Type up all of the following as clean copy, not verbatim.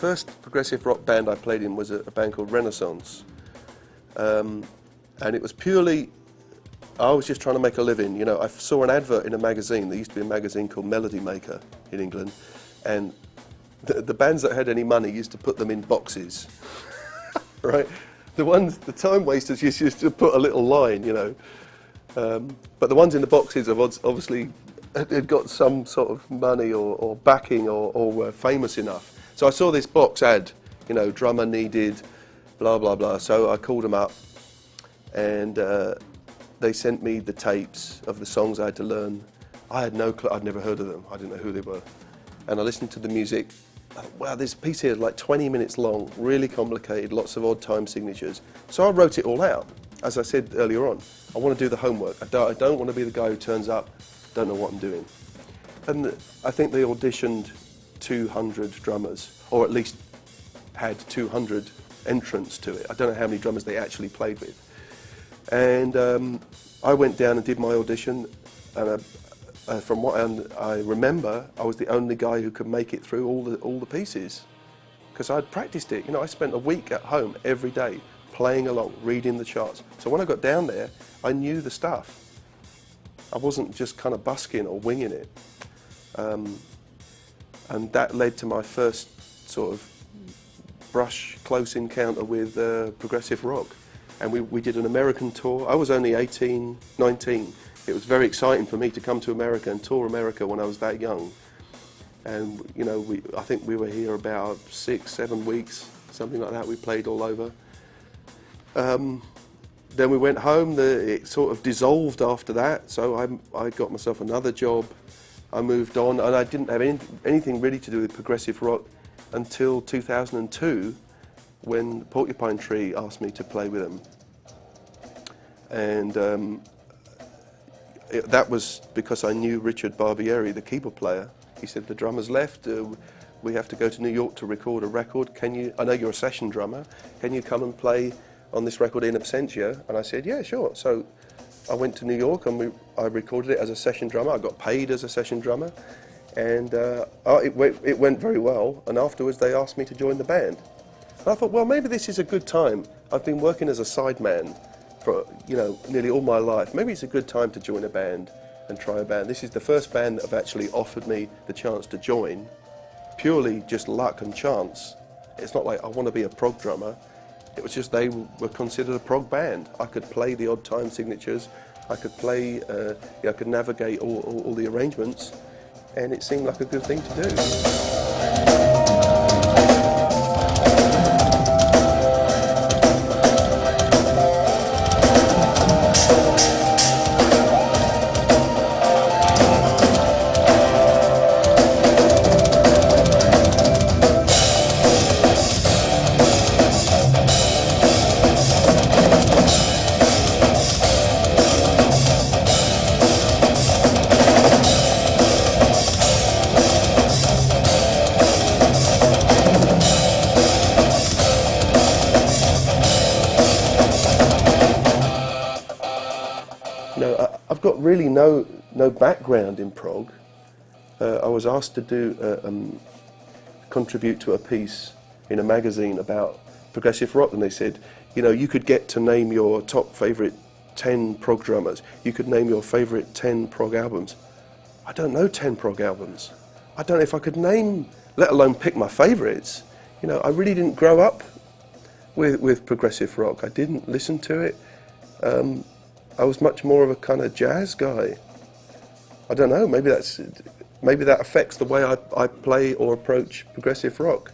first progressive rock band I played in was a band called Renaissance. And it was purely, I was just trying to make a living. You know, I saw an advert in a magazine. There used to be a magazine called Melody Maker in England. And the bands that had any money used to put them in boxes, right? The time wasters used to put a little line, you know. But the ones in the boxes have obviously had got some sort of money or backing or were famous enough. So I saw this box ad, you know, drummer needed, blah, blah, blah. So I called them up and they sent me the tapes of the songs I had to learn. I had no clue, I'd never heard of them. I didn't know who they were. And I listened to the music. Wow, this piece here is like 20 minutes long, really complicated, lots of odd time signatures. So I wrote it all out. As I said earlier on, I want to do the homework. I don't want to be the guy who turns up, don't know what I'm doing. And I think they auditioned 200 drummers, or at least had 200 entrants to it. I don't know how many drummers they actually played with. And I went down and did my audition, and from what I remember, I was the only guy who could make it through all the pieces, because I'd practiced it. You know, I spent a week at home every day playing along, reading the charts. So when I got down there, I knew the stuff. I wasn't just kind of busking or winging it. And that led to my first sort of close encounter with progressive rock. And we did an American tour. I was only 18, 19. It was very exciting for me to come to America and tour America when I was that young. And, you know, I think we were here about 6, 7 weeks, something like that. We played all over. Then we went home. It sort of dissolved after that, so I got myself another job. I moved on, and I didn't have anything really to do with progressive rock until 2002, when Porcupine Tree asked me to play with them. And that was because I knew Richard Barbieri, the keyboard player. He said, the drummer's left, we have to go to New York to record a record. I know you're a session drummer, can you come and play on this record in absentia? And I said, yeah, sure. So I went to New York and I recorded it as a session drummer. I got paid as a session drummer, and it went very well. And afterwards they asked me to join the band. And I thought, well, maybe this is a good time. I've been working as a sideman for, you know, nearly all my life. Maybe it's a good time to join a band and try a band. This is the first band that have actually offered me the chance to join, purely just luck and chance. It's not like I want to be a prog drummer. It was just they were considered a prog band. I could play the odd time signatures, I could play, I could navigate all the arrangements, and it seemed like a good thing to do. I've got really no background in prog. I was asked to contribute to a piece in a magazine about progressive rock, and they said, you know, you could get to name your top favourite 10 prog drummers. You could name your favourite 10 prog albums. I don't know 10 prog albums. I don't know if I could name, let alone pick my favourites. You know, I really didn't grow up with progressive rock. I didn't listen to it. I was much more of a kind of jazz guy. I don't know, maybe that affects the way I play or approach progressive rock.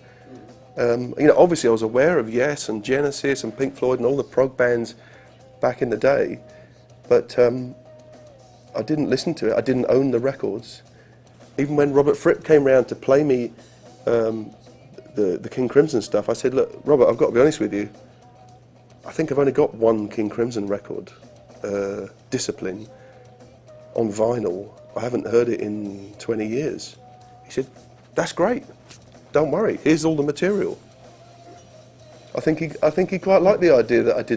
You know, obviously I was aware of Yes and Genesis and Pink Floyd and all the prog bands back in the day, but I didn't listen to it. I didn't own the records. Even when Robert Fripp came round to play me the King Crimson stuff, I said, look, Robert, I've got to be honest with you. I think I've only got one King Crimson record, Discipline, on vinyl. I haven't heard it in 20 years. He said, that's great. Don't worry, here's all the material. I think he quite liked the idea that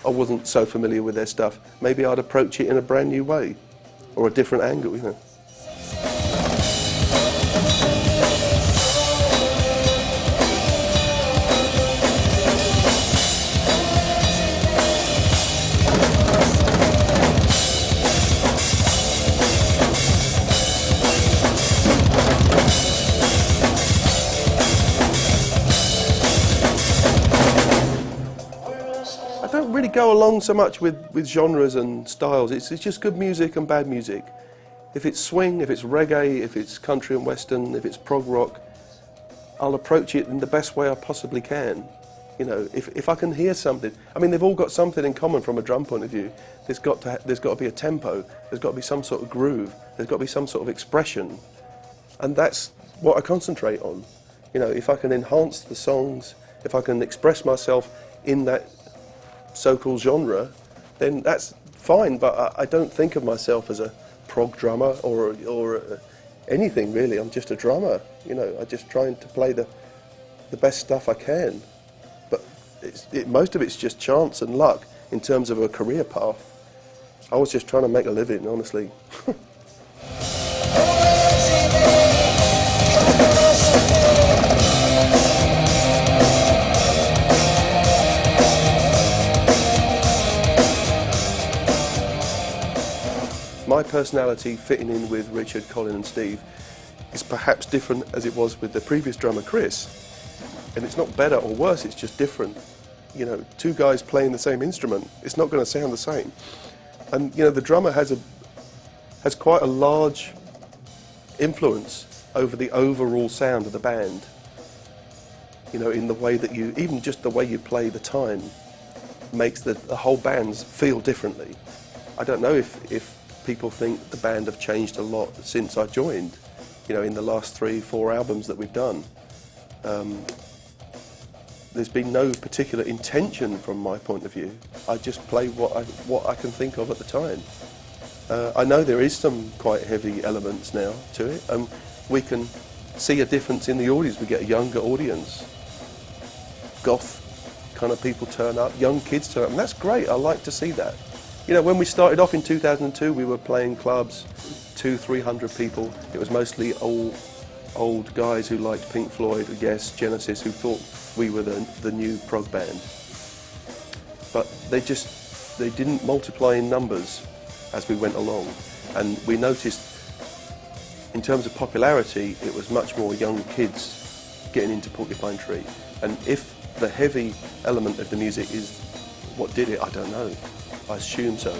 I wasn't so familiar with their stuff. Maybe I'd approach it in a brand new way, or a different angle, you know. really go along so much with genres and styles. It's just good music and bad music. If it's swing, if it's reggae, if it's country and western, if it's prog rock, I'll approach it in the best way I possibly can. You know, if I can hear something, I mean, they've all got something in common from a drum point of view. There's got to be a tempo, there's got to be some sort of groove, there's got to be some sort of expression, and that's what I concentrate on. You know, if I can enhance the songs, if I can express myself in that so-called genre, then that's fine, but I don't think of myself as a prog drummer or anything really. I'm just a drummer, you know. I'm just trying to play the best stuff I can. But most of it's just chance and luck in terms of a career path. I was just trying to make a living, honestly. My personality fitting in with Richard, Colin and Steve is perhaps different as it was with the previous drummer Chris. And it's not better or worse, it's just different. You know, two guys playing the same instrument, it's not going to sound the same. And you know, the drummer has quite a large influence over the overall sound of the band. You know, in the way that you, even just the way you play the time, makes the whole band feel differently. I don't know if people think the band have changed a lot since I joined, you know, in the last 3-4 albums that we've done. There's been no particular intention from my point of view. I just play what I can think of at the time. I know there is some quite heavy elements now to it, and we can see a difference in the audience. We get a younger audience. Goth kind of people turn up, young kids turn up, and that's great. I like to see that. You know, when we started off in 2002, we were playing clubs, 200-300 people. It was mostly old guys who liked Pink Floyd, Yes, Genesis, who thought we were the new prog band. But they didn't multiply in numbers as we went along. And we noticed, in terms of popularity, it was much more young kids getting into Porcupine Tree. And if the heavy element of the music is what did it, I don't know. I assume so.